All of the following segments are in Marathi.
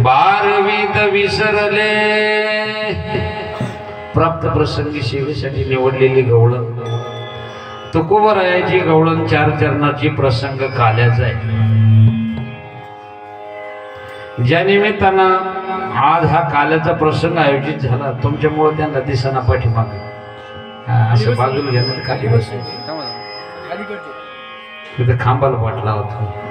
बारवीत विसरले प्राप्त प्रसंगी सेवेसाठी निवडलेली गवळण तुकोबरायाची गवळण 4 चरणाची प्रसंग काल्याचा आहे। ज्या निमित्तानं आज हा काल्याचा प्रसंग आयोजित झाला तुमच्यामुळे त्यांना दिसना पाठीमागे असं बाजूला घेण्यात खाली बसले तिथे खांबाला पाटला होता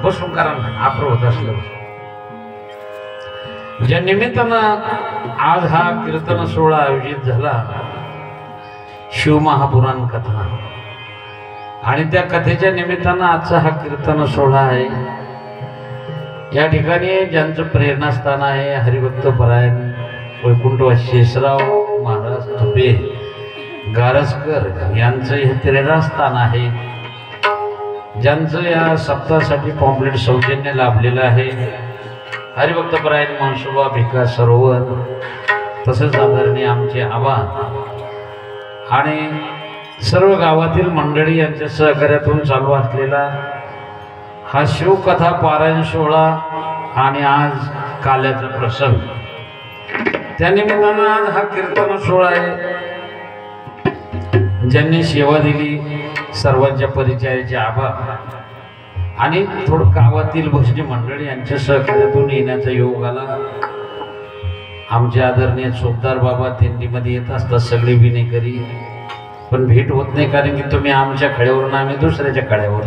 बसून करा ना आपर होत असलं। ज्या निमित्तानं आज हा कीर्तन सोहळा आयोजित झाला शिवमहापुराण कथा आणि त्या कथेच्या निमित्तानं आजचा हा कीर्तन सोहळा आहे। या ठिकाणी ज्यांचं प्रेरणास्थान आहे हरिभक्त परायण वैकुंठवासी शेषराव महाराज तुपे गारजकर यांचं हे प्रेरणास्थान आहे। ज्यांचं या सप्ताहासाठी पॉम्पलेट सौजन्य लाभलेलं आहे हरिभक्त परायण मनसुबा भिका सरोवर तसेच आदरणीय आमचे आबा आणि सर्व गावातील मंडळी यांच्या सहकार्यातून चालू असलेला हा शिवकथा पारायण सोहळा आणि आज काल्याचा प्रसंग त्या निमित्तानं आज हा कीर्तन सोहळा आहे। ज्यांनी सेवा दिली सर्वांच्या परिचयाचे आभार आणि थोडं गावातील भजनी मंडळी यांच्या सहकार्यातून येण्याचा योग आला। आमचे आदरणीय चोपदार बाबा दिंडीमध्ये येत असतात सगळे विनेकरी पण भेट होत नाही कारण की तुम्ही आमच्या खड्यावरून आम्ही दुसऱ्याच्या खड्यावर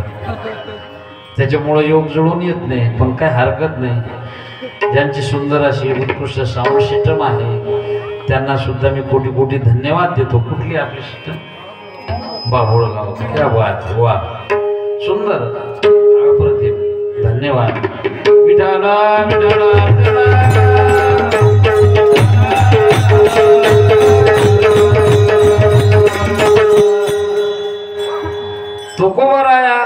त्याच्यामुळे योग जुळून येत नाही पण काय हरकत नाही। ज्यांची सुंदर अशी उत्कृष्ट साऊंड सिस्टम आहे त्यांना सुद्धा मी कोटी कोटी धन्यवाद देतो। कुठली आपली सिस्टम बाभोळगाव क्या बात वा सुंदर अप्रतिम धन्यवाद विठाला विठाला तुकोबराया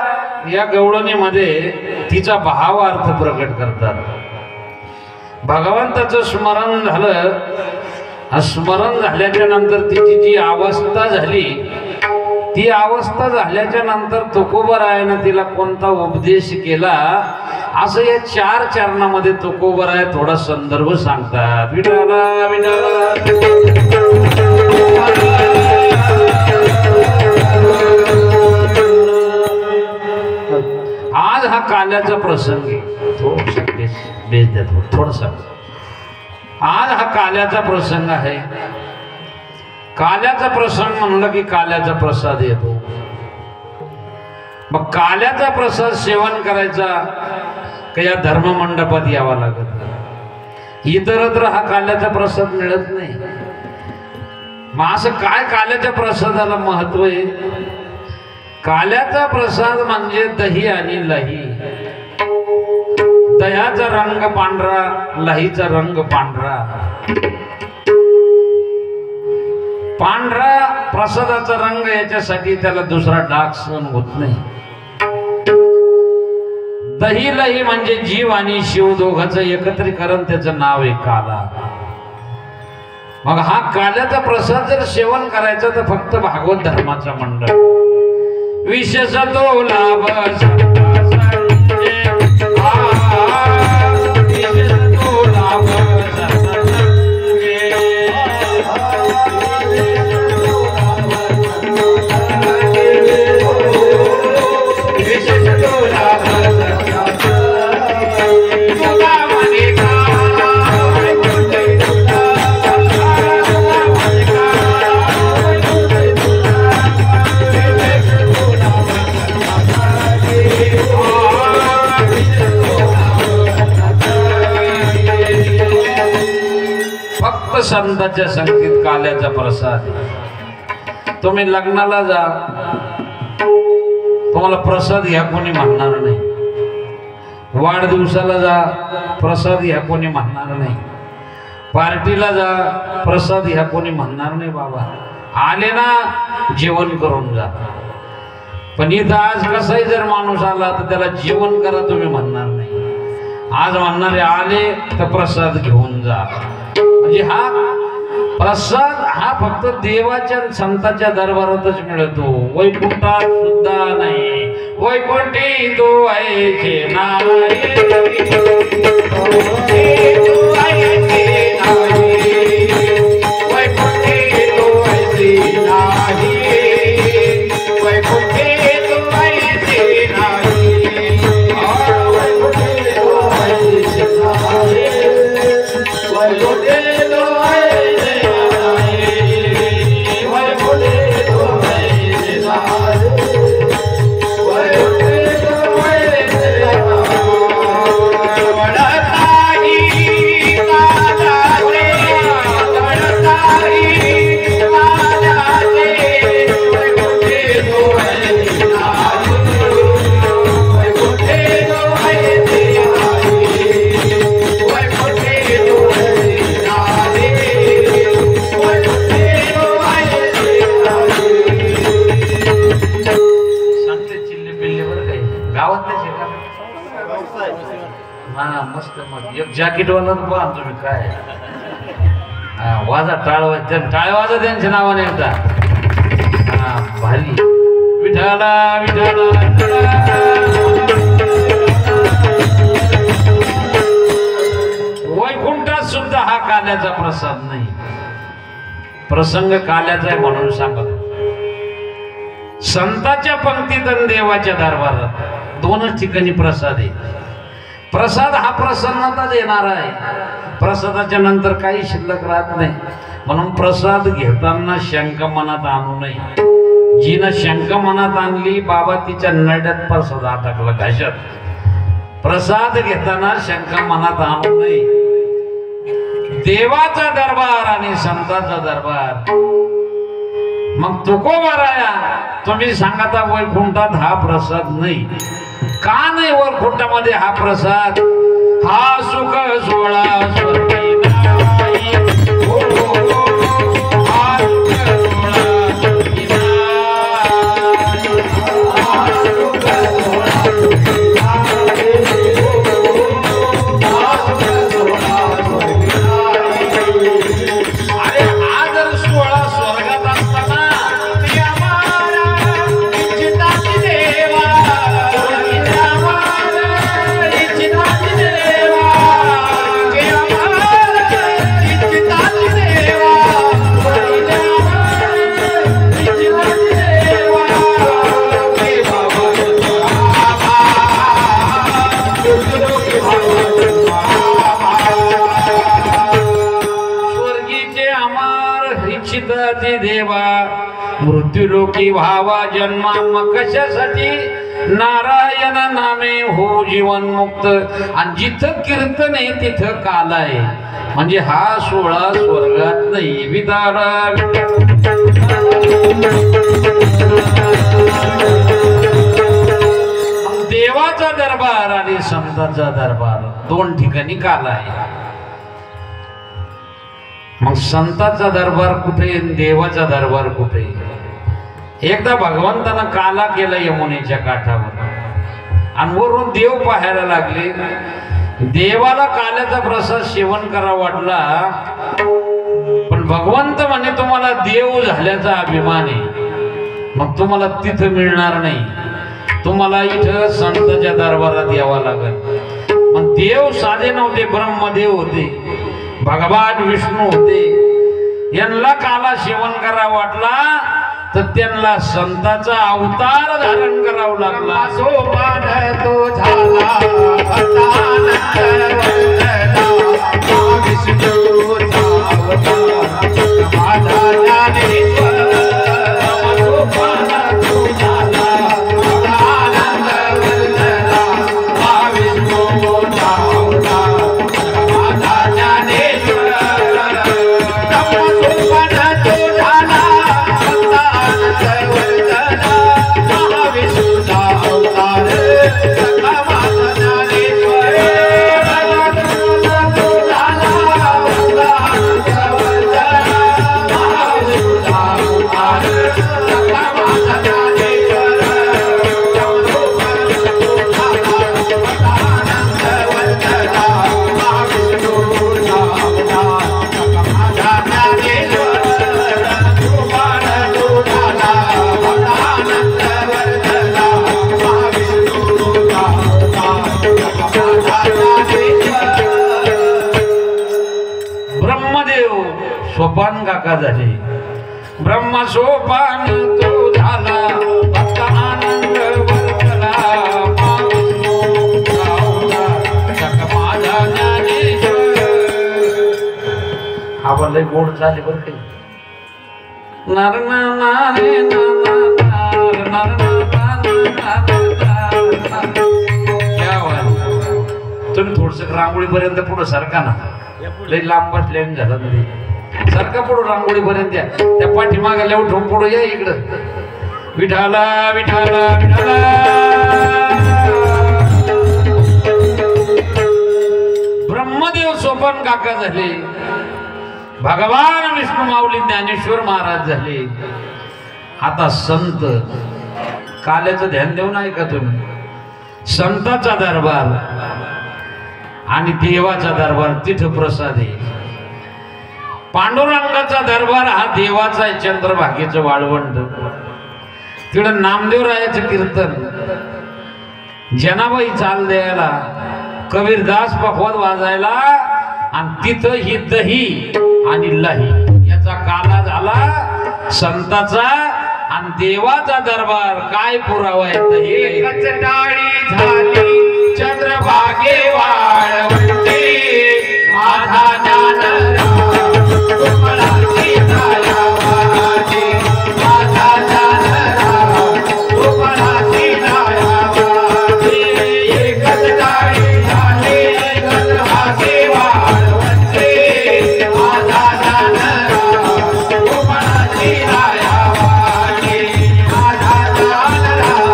या गवळणीमध्ये तिचा भावार्थ प्रकट करतात। भगवंताचं स्मरण झालं स्मरण झाल्याच्या नंतर तिची जी अवस्था झाली ती अवस्था झाल्याच्या नंतर तुकोबरायानं तिला कोणता उपदेश केला असं या 4 चरणामध्ये तुकोबराया थोडा संदर्भ सांगतात। विठाला विठाला आज हा काल्याचा प्रसंग थोडासा बेस द्या थोडासा आज हा काल्याचा प्रसंग आहे। काल्याचा प्रसंग म्हणलं की काल्याचा प्रसाद येतो। मग काल्याचा प्रसाद सेवन करायचा का या धर्म मंडपात यावा लागत इतरत्र हा काल्याचा प्रसाद मिळत नाही। मग असं काय काल्याच्या प्रसादाला महत्व आहे? काल्याचा प्रसाद म्हणजे दही आणि लही। दह्याचा रंग पांढरा लहीचा रंग पांढरा पांढरा प्रसादाचा रंग याच्यासाठी त्याला दुसरा डाग सहन होत नाही। दही लही म्हणजे जीव आणि शिव दोघांचं एकत्रीकरण त्याचं नाव आहे काला। मग हा काल्याचा प्रसाद जर सेवन करायचा तर फक्त भागवत धर्माचा मंडळ विशेष तो लाभ संतांच्या संगीत काल्याचा प्रसाद। तुम्ही लग्नाला जा तुम्हाला प्रसाद ह्या कोणी म्हणणार नाही। वाढदिवसाला जा प्रसाद ह्या कोणी म्हणणार नाही। पार्टीला जा प्रसाद ह्या कोणी म्हणणार नाही। बाबा आले ना जेवण करून जा। पण इथं आज कसाही जर माणूस आला तर त्याला जेवण करा तुम्ही म्हणणार नाही। आज म्हणणारे आले तर प्रसाद घेऊन जा। म्हणजे हा प्रसाद हा फक्त देवाच्या संतांच्या दरबारातच मिळतो वैकुंठात सुद्धा नाही। वैकुंठी तू ऐसे नाही जॅकेट वाला पहा तुम्ही काय वाजा टाळ वाजा त्यांच्या नावाने होता भारी विठाला विठाला वैकुंठात सुद्धा हा काल्याचा प्रसाद नाही प्रसंग काल्याचा आहे म्हणून सांगतो संतांच्या पंक्तीत आणि देवाच्या दरबारात दोनच ठिकाणी प्रसाद आहे प्रसाद हा प्रसन्नता देणारा आहे प्रसादाच्या नंतर काही शिल्लक राहत नाही म्हणून प्रसाद घेताना शंका मनात आणू नये जिनं शंका मनात आणली बाबा तिच्या नड्यात प्रसाद अटकला घशात प्रसाद घेताना शंका मनात आणू नये देवाचा दरबार आणि संतांचा दरबार मग तुकोबाराया तुम्ही सांगता वैकुंठात हा प्रसाद नाही का नाही वैकुंठामध्ये हा प्रसाद हा सुख सोळा स्वर्गी नाही हो, हो, हो, हा सुख सोळा स्वर्गी नाही हा सुख सोळा स्वर्गी नाही हा सुख सोळा स्वर्गी नाही अरे हा जर सोळा स्वर्गात असताना देवा मृत्यूलोकी व्हावा जन्मा मग कशासाठी नारायण नामे हो जीवन मुक्त आणि जिथं कीर्तन आहे तिथं काल आहे म्हणजे हा सोळा स्वर्गात नाही विदारा देवाचा दरबार आणि संतांचा दरबार दोन ठिकाणी काल आहे मग संतांचा दरबार कुठे देवाचा दरबार कुठे एकदा भगवंतानं काला केला यमुनेच्या काठावर आणि वरून देव पाहायला लागले देवाला काल्याचा प्रसाद सेवन करा वाटला पण भगवंत म्हणे तुम्हाला देव झाल्याचा अभिमान आहे मग तुम्हाला तिथं मिळणार नाही तुम्हाला इथं संतांच्या दरबारात यावं लागेल मग देव साधे नव्हते ब्रह्मदेव होते भगवान विष्णू होते यांना काला सेवन करा वाटला तर त्यांना संतांचा अवतार धारण करावं लागला सोपान तो झाला महाविष्णूचा अवतार सोपान काका झाले. ब्रह्म सोपान तो झाला भक्त आनंद वर्तला. माझा ज्ञानेश्वर हा बोलले गोड झाले बरं काही. नर नारे तुम्ही थोडस रांगोळी पर्यंत पुढे सरका ना. लई लांब बसले झाला नाही सरका पुढं रांगोळी पर्यंत त्या पाठीमागाला उठून पुढे या इकडं. विठाला विठाला विठाला. ब्रह्मदेव सोपान काका झाले. भगवान विष्णू माऊली ज्ञानेश्वर महाराज झाले. आता संत काल्याचं ध्यान देऊन ऐका तुम्ही. संताचा दरबार आणि देवाचा दरबार तिथं प्रसाद आहे. पांडुरंगाचा दरबार हा देवाचा आहे. चंद्रभागेचं वाळवंट तिकडं नामदेवरायाचं कीर्तन. जनाबाई चाल द्यायला, कबीरदास पखवाद वाजायला आणि तिथं ही दही आणि लही याचा काला झाला संताचा आणि देवाचा दरबार. काय पुरावा आहे दही एकच टाळी झाली चंद्रभागे वाळवंटे. माझा ज्ञानराव गोपाळाची दयावाची. माझा ज्ञानराव गोपाळाची दयावाची. एकच टाळी झाली चंद्रभागे वाळवंटे. माझा ज्ञानराव गोपाळाची दयावाची. माझा ज्ञानराव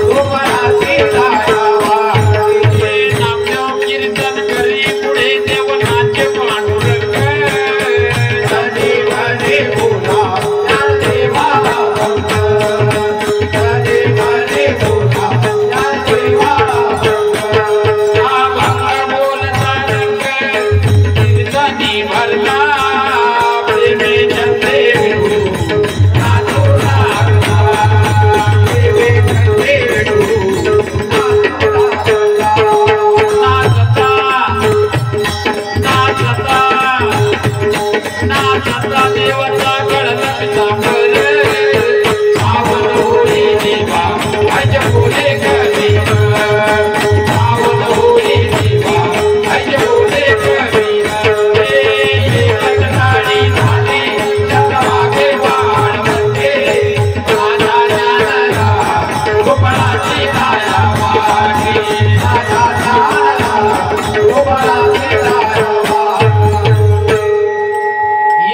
गोपाळाची दयावाची. नामदेव कीर्तन करी पुढे देव नाचे पांडुरंग. कधी कधी पुन्हा ज्ञानदेवा भक्त. कधी कधी पुन्हा ज्ञानदेवा भक्त. भंग बोलता रंग कीर्तनी भरला. प्रेमे चंद्रे नाचू लागला. देवे देवडू नाचू लागला. नाचता नाचता नाचता देवाचा गळा पितांबर. सावन होळी देवा अज फुले कबीर. सावन होळी देवा अज फुले कबीर. एकच टाळी झाली चंद्रभागे वाळवंटे. माझा ज्ञानराव गोपाळाची दयावाची. माझा ज्ञानराव गोपाळाची दयावाची.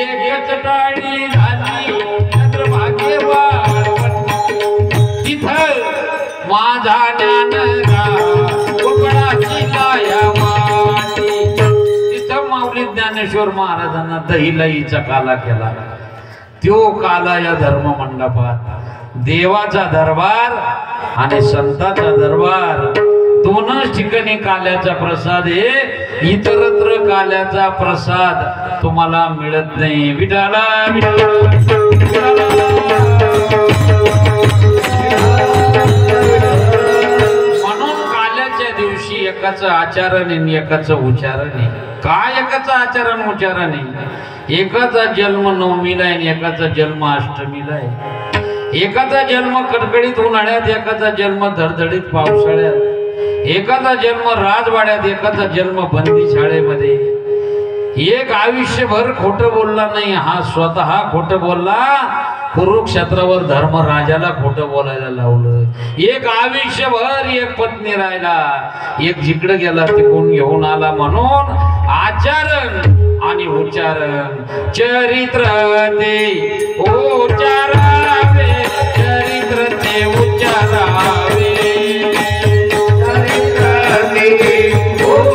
एकच टाळी झाली चंद्रभागे वाळवंट. तिथं माझा ज्ञानराव गोपाळाची दयावाची. तिथं माऊली ज्ञानेश्वर महाराजांना दहीलईचा काला केला. त्यो काला या धर्म मंडपात देवाचा दरबार आणि संताचा दरबार दोनच ठिकाणी काल्याचा प्रसाद आहे. इतरत्र काल्याचा प्रसाद तुम्हाला मिळत नाही. विठाला विठाला म्हणून काल्याच्या दिवशी एकाचं आचरण आणि एकाचं उच्चारण आहे. काय एकाचं आचरण उच्चारण आहे? एकाचा जन्म नवमीला आहे आणि एकाचा जन्म अष्टमीला आहे. एकाचा जन्म कडकडीत उन्हाळ्यात, एकाचा जन्म धडधडीत पावसाळ्यात, एकाचा जन्म राजवाड्यात, एकाचा जन्म बंदी शाळेमध्ये. एक आयुष्यभर खोटं बोलला नाही, हा स्वतः खोटं बोलला. कुरुक्षेत्रावर धर्मराजाला खोटं बोलायला लावलं. एक आयुष्यभर एक पत्नी राहिला, एक जिकडे गेला तिकडून घेऊन आला. म्हणून आचरण आणि उच्चारण, चरित्र ते उच्चारावे, चरित्र ते उच्चारावे, चरित्र ते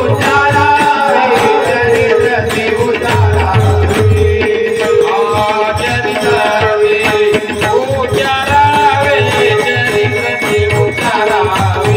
उच्चारावे, चरित्र ते उच्चारावे, चरित्र ते उच्चारावे, चरित्र ते उच्चारावे.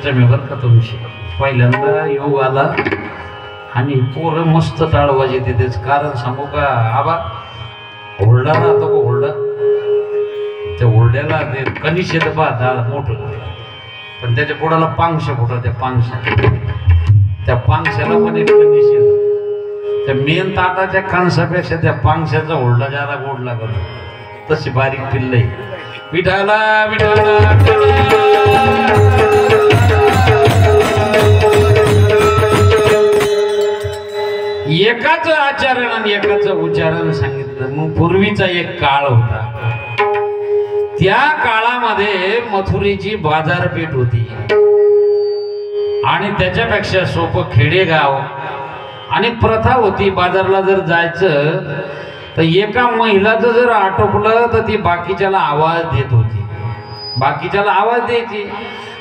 सिस्टम आहे बरं का तुमची. पहिल्यांदा योग आला आणि पोरं मस्त टाळवाजी तिथेच. कारण सांगू का आबा हुरडा राहतो का हुरडा, त्या हुरड्याला ते कनिश येतं पाहता मोठं, पण त्याच्या पोटाला पांगशा फुटा. त्या पांगशाला पण एक कनिश येतं. त्या मेन ताटाच्या कणसापेक्षा त्या पांगशाचा हुरडा ज्यादा गोड लागत. तशी बारीक पिल्ल आहे. विठाला विठाला एकाच आचरण आणि एकाच उच्चारण सांगितलं. मग पूर्वीचा एक काळ होता. त्या काळामध्ये मथुरेची बाजारपेठ होती आणि त्याच्यापेक्षा सोपं खेडेगाव. आणि प्रथा होती बाजारला जर जायचं तर एका महिलाचं जर आटोपलं तर ती बाकीच्याला आवाज देत होती, बाकीच्याला आवाज द्यायची.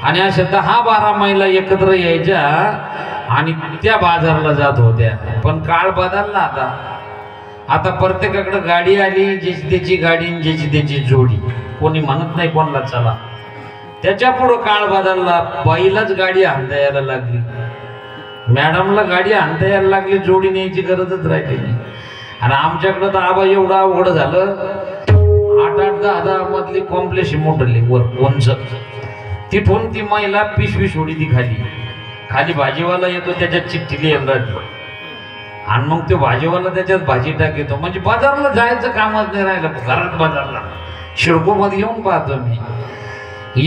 आणि अशा 10-12 महिला एकत्र यायच्या आणि त्या बाजारला जात होत्या. पण काळ बदलला आता. आता प्रत्येकाकडे गाडी आली, ज्याची त्याची गाडी, ज्याची त्याची जोडी. कोणी म्हणत नाही कोणाला चला. त्याच्या पुढं काळ बदलला. बाईलाच गाडी आणता यायला लागली, मॅडमला गाडी आणता यायला लागली, जोडी न्यायची गरजच राहिली नाही. आणि आमच्याकडं तर आबा एवढं अवघड झालं. 8-8, 10-10 मधली कॉम्प्लेक्स मोठली वर उंच. तिथून ती महिला पिशवी सोडी ती खाली भाजीवाला येतो, त्याच्यात चिठ्ठी लिहिली राहते. आणि मग तो भाजीवाला त्याच्यात भाजी टाकतो. म्हणजे बाजारला जायचं कामच नाही राहिलं. घरात बाजारला शिडको मध्ये येऊन पाहतो मी.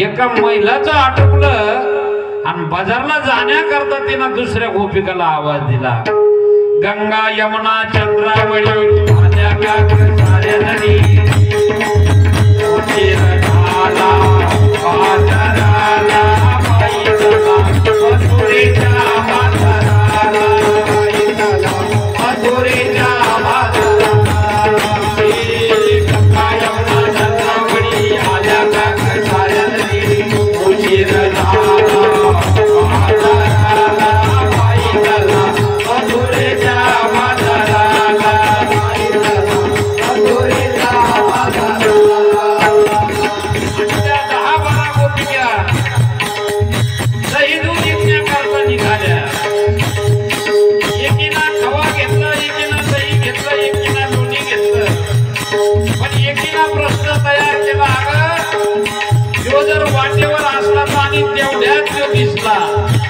एका महिलाचं आटोपलं आणि बाजारला जाण्याकरता तिनं दुसऱ्या गोपिकाला आवाज दिला. गंगा यमुना चंद्रावळी साऱ्या नदी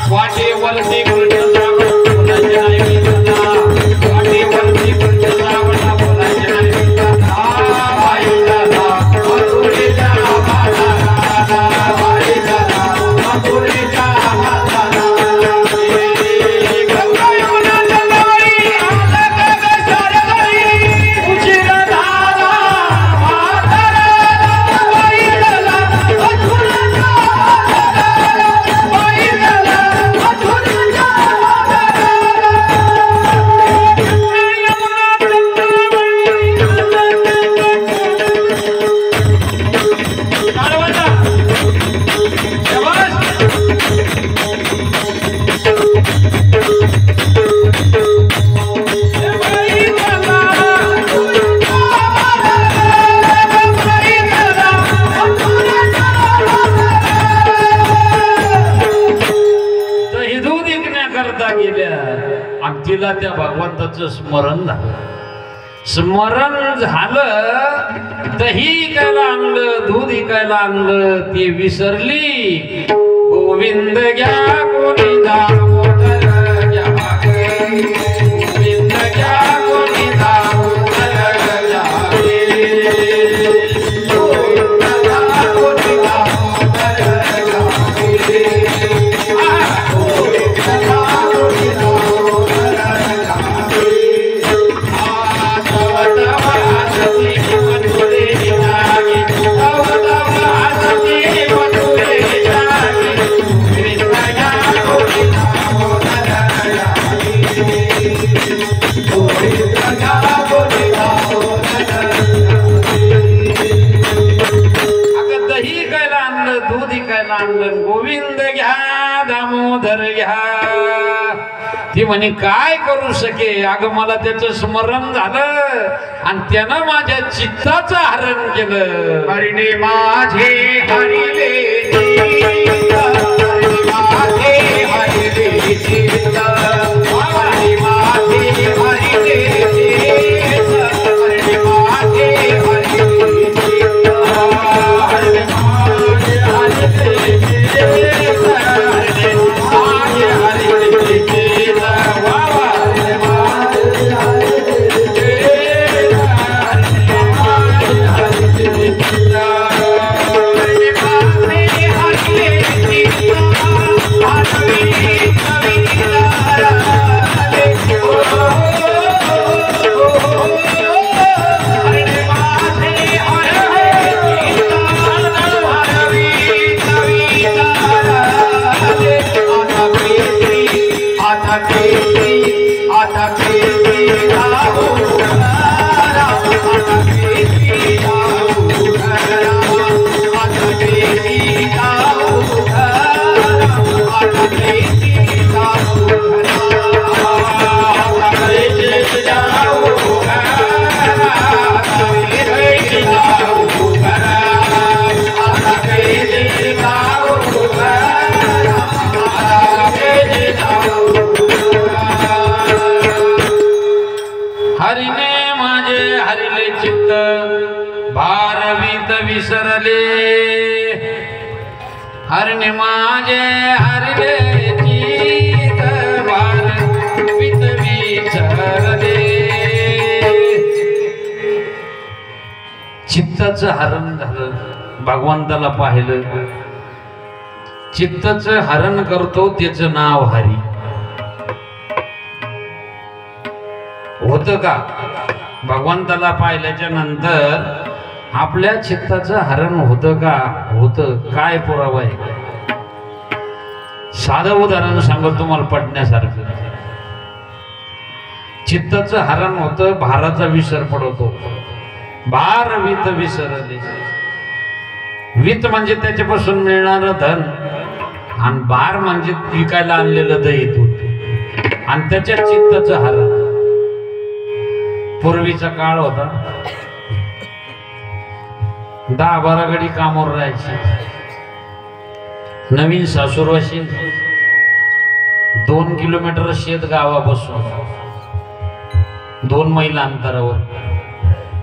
वाटेवरती कृष्ण बोलायचे नाही मित्रांना, वाटेवरती कृष्ण बोलायचे नाही मित्रांना. बाईला मथुरेच्या बाजाराला, बाईला मथुरेच्या बाजाराला. गंगा यमुना चंद्रावळी आला का साऱ्या नदी, उशीर झाला म्हाताऱ्याला, बाईला मथुरेच्या तिला त्या भगवंताचं स्मरण झालं. स्मरण झालं. दही इकायला आणलं, दूध इकायला आणलं, ती विसरली. गोविंद घ्या कोणी दामोदर घ्या, गोविंद घ्या कोणी दामोदर घ्या, गोविंद घ्या कोणी दामोदर घ्या, गोविंद घ्या दामोदर घ्या. ती म्हणे काय करू शके. अगं मला त्याचं स्मरण झालं आणि त्यानं माझ्या चित्ताचं हरण केलं. हरिणे माझे हरिले हरणे माझे हरले चित भार वित विसरले. चित्ताचं हरण झालं, भगवंताला पाहिलं, चित्ताचं हरण करतो त्याचं नाव हरी. होत का? भगवंताला पाहिल्याच्या नंतर आपल्या चित्ताचं हरण होतं का? होतं. काय पुरावा आहे? साधं उदाहरण सांगतो तुम्हाला पटण्यासारखं. चित्ताचं हरण होतं, भाराचा विसर पडतो. भार वित विसरले. वित म्हणजे त्याच्यापासून मिळणारं धन, आणि भार म्हणजे विकायला आणलेलं दैत होत, आणि त्याच्या चित्ताचं हरण. पूर्वीचा काळ होता, 10-12 गडी कामावर राहायची. नवीन सासूरवाशी 2 किलोमीटर शेत गावापासून 2 मैल अंतरावर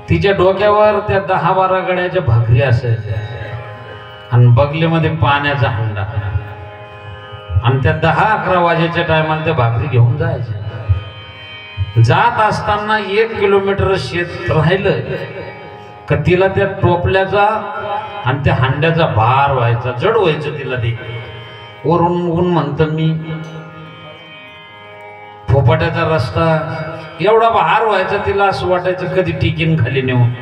तिच्या डोक्यावर त्या 10-12 गड्याच्या भाकरी असायच्या, आणि बगलेमध्ये पाण्याचा हंडा, आणि त्या 10-11 वाजेच्या टायमाला त्या भाकरी घेऊन जायच्या. जात असताना 1 किलोमीटर शेत राहिलं का तिला त्या टोपल्याचा आणि त्या हांड्याचा भार व्हायचा, जड व्हायचं तिला. ते वरून ऊन म्हणतं मी, फोपाट्याचा रस्ता, एवढा भार व्हायचा तिला. असं वाटायचं कधी टिकीन खाली नेऊन.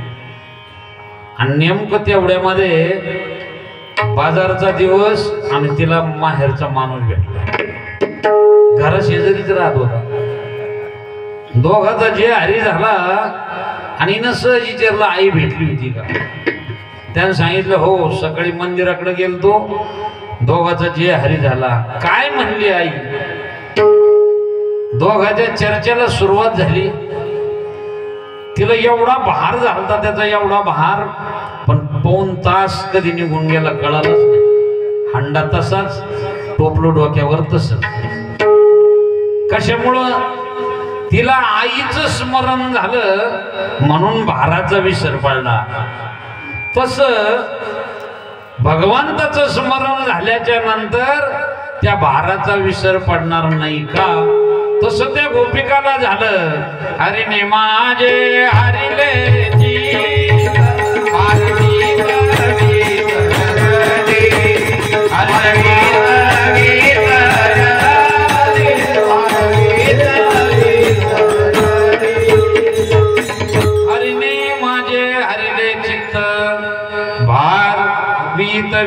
आणि नेमकं तेवढ्यामध्ये बाजारचा दिवस आणि तिला माहेरचा माणूस भेटला. घरा शेजारीच राहत होता. दोघाचा जे हरी झाला, आणि न सहज विचारला आई भेटली होती का? त्यानं सांगितलं हो, सकाळी मंदिराकडे गेलतो, दोघाचा जे हरी झाला. काय म्हणली आई? दोघाच्या चर्चेला सुरुवात झाली. तिला एवढा भार झालता, त्याचा एवढा भार, पण 2 तास कधी निघून गेला कळालंच नाही. हंडा तसाच, टोपलो डोक्यावर तसंच. कशामुळं? तिला आईचं स्मरण झालं म्हणून भाराचा विसर पडला. तसं भगवंताचं स्मरण झाल्याच्या नंतर त्या भाराचा विसर पडणार नाही का? तसं त्या गोपिकाला झालं. हरिने माझे हरिले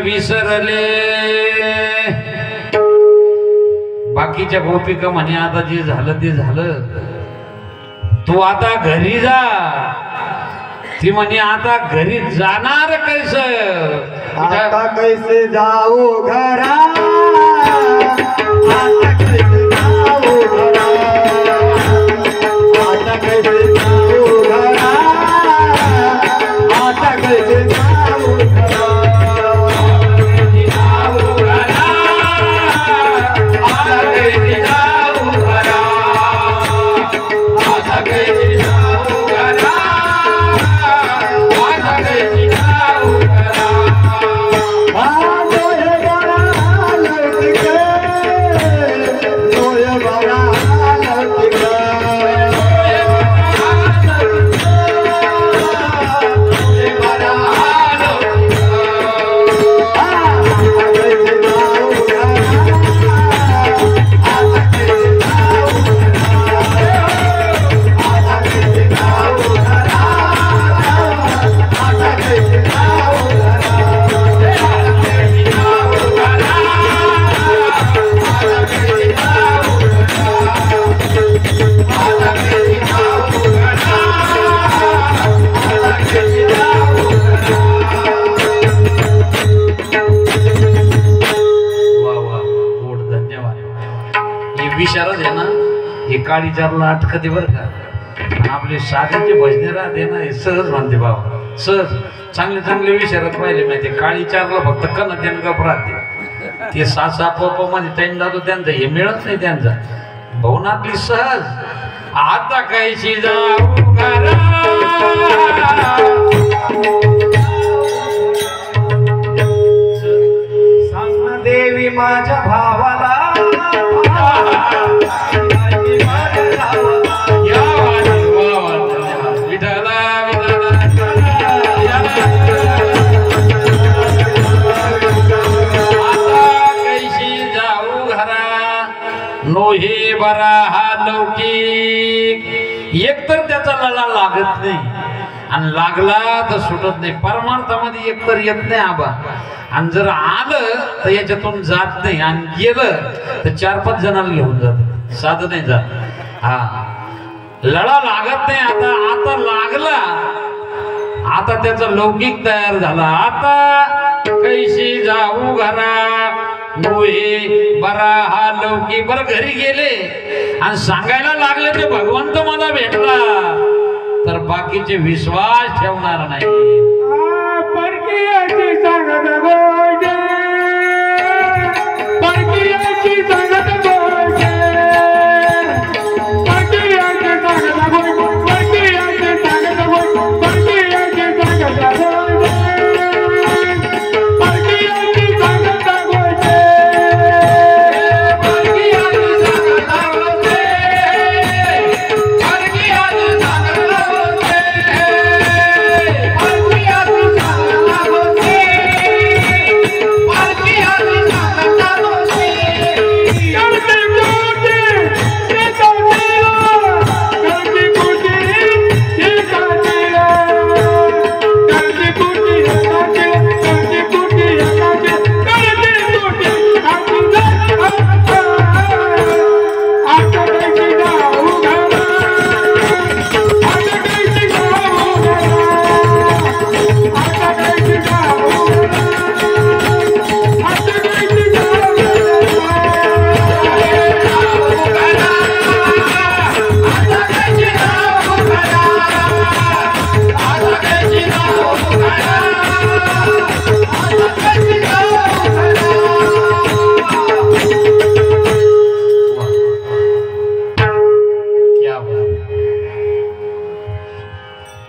विसरले. बाकीच्या गोपिका म्हणे आता जे झालं ते झालं, तू आता घरी जा. ती म्हणे आता घरी जाणार कैसे? आता कैसे जाऊ घरा, आता कैसे जाऊ घरा, आता कैसे जाऊ घरा, आता कैसे जाऊ घरा. विचारच आहे ना, हे काळी चारला अटकते बरं का. आपले साधीचे भजने राहते ना, हे सहज म्हणते बाबा, सहज चांगले चांगले विचारत पाहिले माहिती. काळी चारला फक्त कन त्यान गप राहते. ते 6-6 मध्ये टाइम जातो त्यांचा, हे मिळत नाही त्यांचा. भाऊन आपली सहज आता कायची जाऊ घरा, माझ्या भावाला या वाणी, वा वा, धन्यवाद. विठाला आता कैशी जाऊ घरा नोहे बरा हा लौकिक. एकतर त्याचा लळा लागत नाही आणि लागला तर सुटत नाही. परमार्थामध्ये एकतर येत नाही आबा, आणि जर आलं तर याच्यातून जात नाही, आणि गेलं तर 4-5 जणांना घेऊन जात, साधं नाही जात. हा, लळा लागत नाही. आता लागला, आता त्याचा लौकिक तयार झाला. आता कैशी जाऊ घरा नोहे बरा हा लौकिक. बरं घरी गेले आणि सांगायला लागले ते भगवंत मला भेटला, तर बाकीचे विश्वास ठेवणार नाही. परकीयाची सांगत गोष्ट, परकीयाची सांगत गोष्ट, परकीयाची सांगत गोष्ट, परकीयाची सांगत गोष्ट, परकीयाची सांगत गोष्ट, परकीयाची सांगत गोष्ट,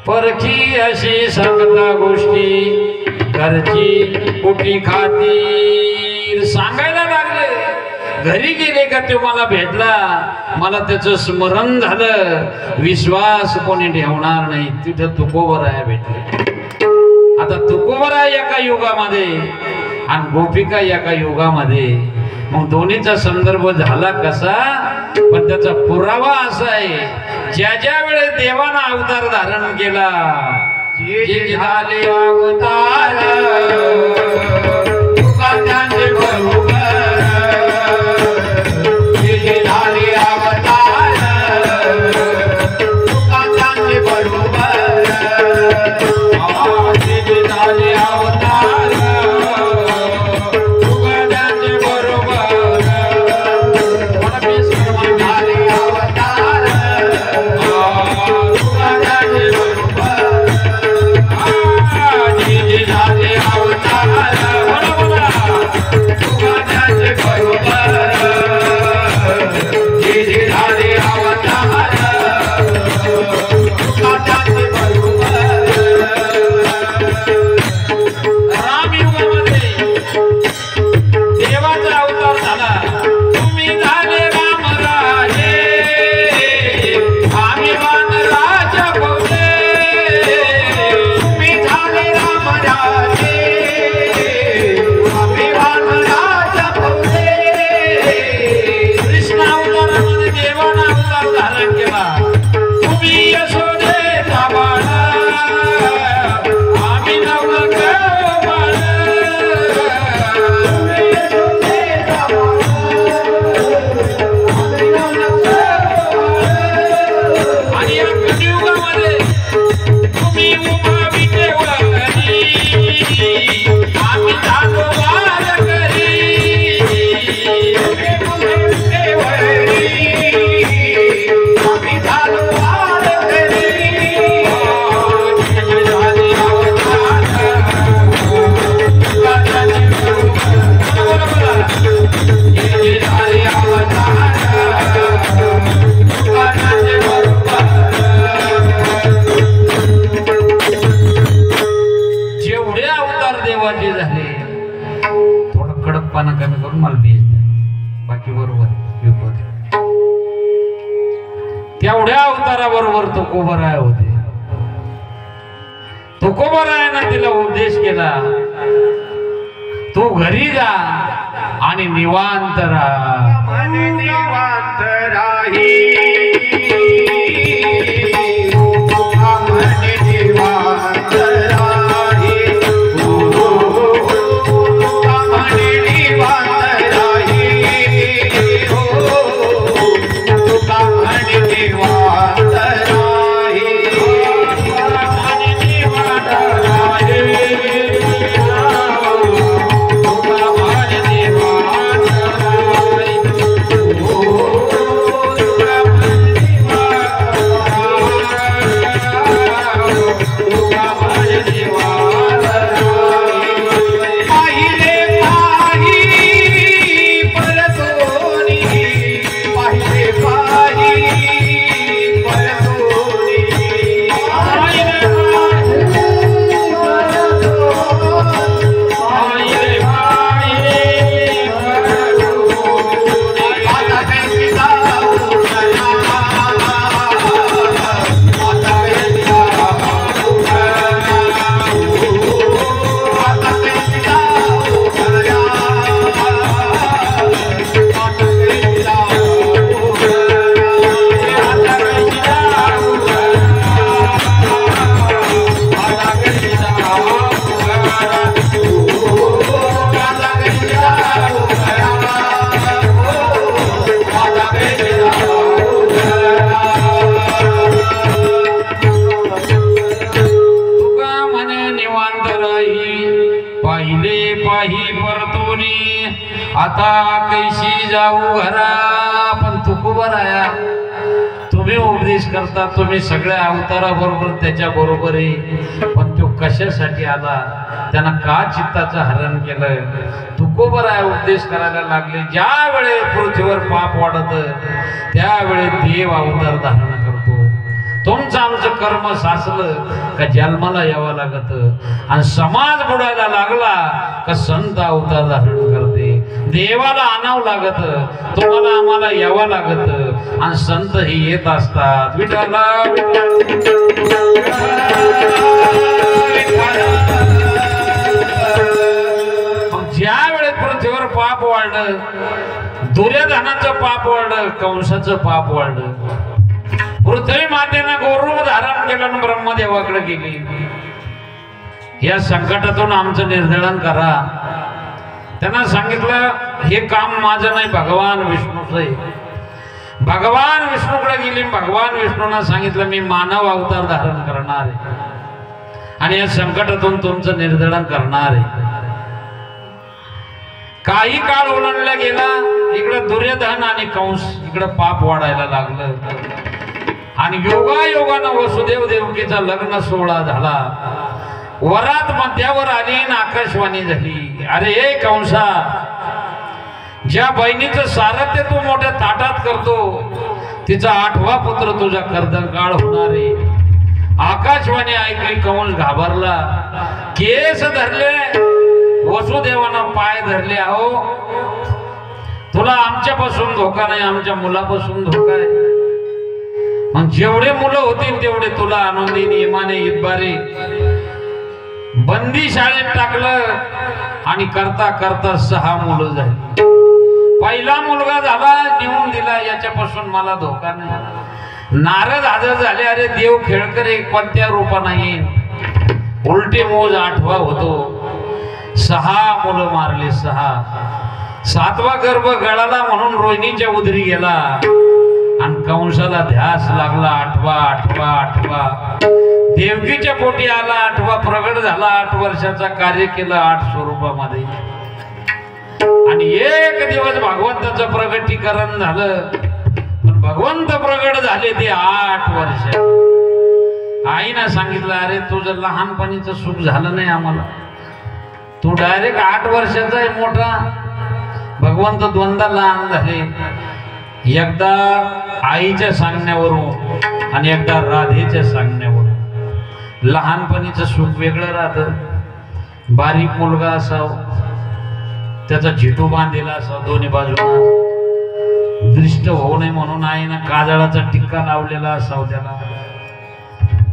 परखी अशी सांगता गोष्टी घरची कुठी खातीर. सांगायला लागले, घरी गेले का तो मला भेटला, मला त्याचं स्मरण झालं, विश्वास कोणी ठेवणार नाही. तिथं तुकोबराया भेटले. आता तुकोबराया एका युगामध्ये आणि गोपिका एका युगामध्ये, मग दोन्हीचा संदर्भ झाला कसा, पण त्याचा पुरावा असा आहे, ज्या ज्या वेळेस देवानं अवतार धारण केला, जे झाले अवतार तुकांचे बरोबर, जे झाले अवतार तुकांचे बरोबर, जे झाले अवतार तुकांचे बरोबर, झाले अवतार तुकांचे बरोबर, जे झाले अवतार तुकांचे बरोबर, जे झाले अवतार तुकांचे बरोबर. रामयुगामध्ये देवाचा अवतार झाला. तुम्ही झाले राम राजे, आम्ही वानराज पवले. तुम्ही झाले राम राजे, आम्ही वानराज पवले. कृष्ण अवतारामध्ये देवाना अवतार धारण केला. तुम्ही यशोदेचा बाळा, आम्ही नवलख बाळ. आणि या कलियुगामध्ये तुम्ही उभा विटेवरी, आम्ही झालो वारकरी. आम्ही झालो वारकरी. जे झाले अवतार तुकांचे बरोबर, जे झाले अवतार तुकांचे बरोबर. जेवढे अवतार देवाचे झाले, थोडं कडक कडकपणा कमी करून मला बीज द्या, बाकी बरोबर आहे, विपद. तेवढ्या अवताराबरोबर तुकोबराय होते. तुकोबरायानं तिला उपदेश केला, तू घरी जा आणि निवांत राहा. मनी निवांत राही, मनी निवांत राही, मनी निवांत राही, तुका मनी निवांत राही, मनी निवांत राही, तुका मनी निवांत राही, तुका मनी निवांत आता कैशी जाऊ घरा. पण तुकोबराया तुम्ही उपदेश करता, तुम्ही सगळ्या अवताराबरोबर त्याच्या बरोबर आहे, पण तो कशासाठी आला, त्यानं का चित्ताचं हरण केलं. तुकोबराया उपदेश करायला लागले. ज्या वेळेस पृथ्वीवर पाप वाढत त्यावेळेस देव अवतार धारण करतो. तुमचं आमचं कर्म साचलं का जन्माला यावं लागत, आणि समाज बुडायला लागला का संत अवतार धारण करते. देवाला आणावं लागत, तुम्हाला आम्हाला यावं लागत, आणि संत ही येत असतात. विठ्ठला ज्या वेळेस पृथ्वीवर पाप वाढलं, दुर्योधनाचं पाप वाढलं, कंसाचं पाप वाढलं, पृथ्वी मातेनं गौरव धारण केलं आणि ब्रह्मदेवाकडे गेली. या संकटातून आमचं निर्धारण करा. त्यांना सांगितलं हे काम माझं नाही, भगवान विष्णूचं आहे. भगवान विष्णूकडे गेली. भगवान विष्णूंना सांगितलं मी मानव अवतार धारण करणार आहे आणि या संकटातून तुमचं निर्धारण करणार आहे. काही काळ ओलांडला गेला. इकडे दुर्योधन आणि कंस, इकडे पाप वाढायला लागलं, आणि योगायोगानं वसुदेव देवकीचा लग्न सोहळा झाला. वरात मध्यावर आली आणि आकाशवाणी झाली. अरे हे कंसा, ज्या बहिणीचं सारथ्य तू मोठ्या ताटात करतो, तिचा 8वा पुत्र तुझा कर्दकाळ होणार आहे. आकाशवाणी ऐकली. कंस घाबरला. केस धरले, वसुदेवानं पाय धरले. अहो तुला आमच्यापासून धोका नाही, आमच्या मुलापासून धोका आहे. मग जेवढे मुलं होतील तेवढे तुला आनंदी नियमाने इतबारे बंदी शाळेत टाकलं, आणि करता करता 6 मुलं झाली. पहिला मुलगा झाला, नेऊन दिला, याच्यापासून मला धोका नाही. नारद हजर झाले. अरे देव खेळकर कोणत्या रूपानं येईल. उलटी मोज 8वा होतो. 6 मुलं मारले. 7वा गर्भ गळाला म्हणून रोहिणीच्या उदरी गेला, आणि कंसाला ध्यास लागला. 8वा देवकीच्या पोटी आला. 8वा प्रगट झाला. 8 वर्षाचा कार्य केलं 8 स्वरूपामध्ये, आणि एक दिवस भगवंताचं प्रगटीकरण झालं. पण भगवंत प्रगट झाले ते 8 वर्ष. आईनं सांगितलं अरे तुझं लहानपणीचं सुख झालं नाही आम्हाला, तू डायरेक्ट 8 वर्षाचा आहे मोठा. भगवंत दोनदा लहान झाले, एकदा आईच्या सांगण्यावरून आणि एकदा राधेच्या सांगण्यावरून. लहानपणीचं सुख वेगळं राहतं. बारीक मुलगा असावं, त्याचा झिटू बांधलेला असा दोन्ही बाजूला दृष्ट होऊ नये म्हणून आहे ना काजळाचा टिक्का लावलेला असावा त्याला.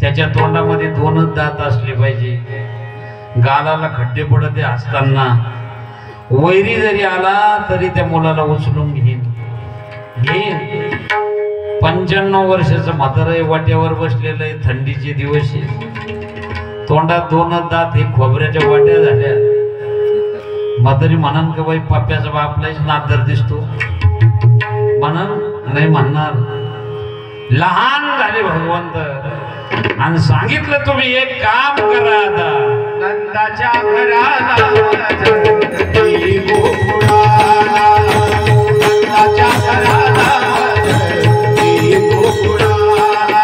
त्याच्या तोंडामध्ये 2च दात असले पाहिजे. गालाला खड्डे पडते असताना वैरी जरी आला तरी त्या मुलाला उचलून घेईन. 95 वर्षाचं म्हातारं आहे, वाट्यावर बसलेलं आहे, थंडीचे दिवस आहे, तोंडात 2च दात, हे खोबऱ्याच्या वाट्या झाल्या. म्हातारी म्हणन का बाई पाप्याचा बापलाच नादर दिसतो म्हणन, नाही म्हणणार. लहान झाले भगवंत आणि सांगितलं तुम्ही एक काम करा आता. नंदाच्या घराला माझी गोकुळाला, नंदाच्या घराला माझी गोकुळाला,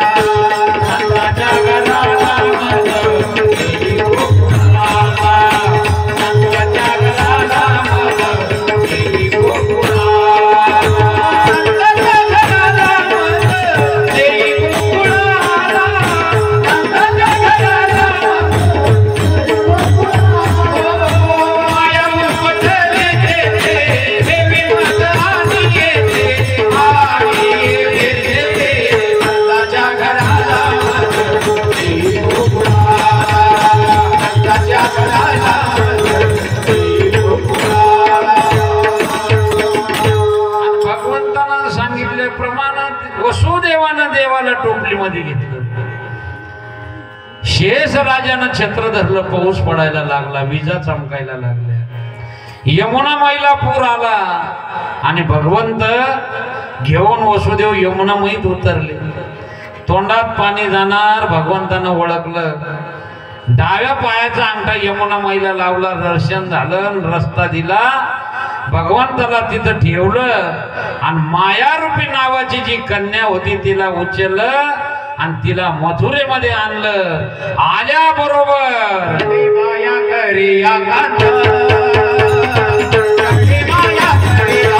नंदाच्या घराला माझी गोकुळाला, नंदाच्या घराला माझी गोकुळाला, नंदाच्या घराला माझी गोकुळाला, नंदाच्या घराला भगवंतानं सांगितल्याप्रमाणे वसुदेवानं देवाला टोपलीमध्ये घेतलं. शेष राजानं छत्र धरलं, पाऊस पडायला लागला, विजा चमकायला लागल्या, यमुना माईला पूर आला आणि भगवंत घेऊन वसुदेव यमुना माईत उतरले. तोंडात पाणी जाणार भगवंतानं ओळखलं. डाव्या पायाचा अंगठा यमुना माईला लावला, दर्शन झालं, रस्ता दिला, भगवंताला तिथं ठेवलं आणि मायारूपी नावाची जी कन्या होती तिला उचललं आणि तिला मथुरेमध्ये आणलं. आल्याबरोबर माया करिया कांत, माया करिया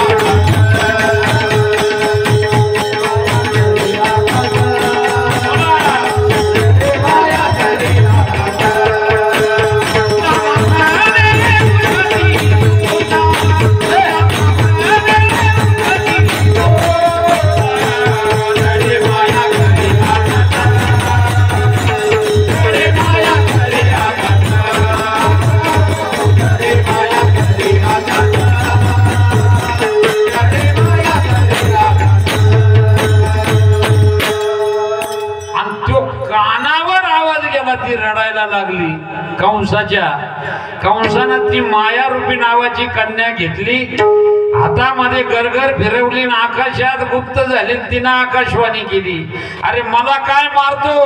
ती रडायला लागली. कंसानं ती मायारूपी नावाची कन्या घेतली, हातामध्ये गरगर फिरवली, आकाशात गुप्त झाली, तिनं आकाशवाणी केली, अरे मला काय मारतो.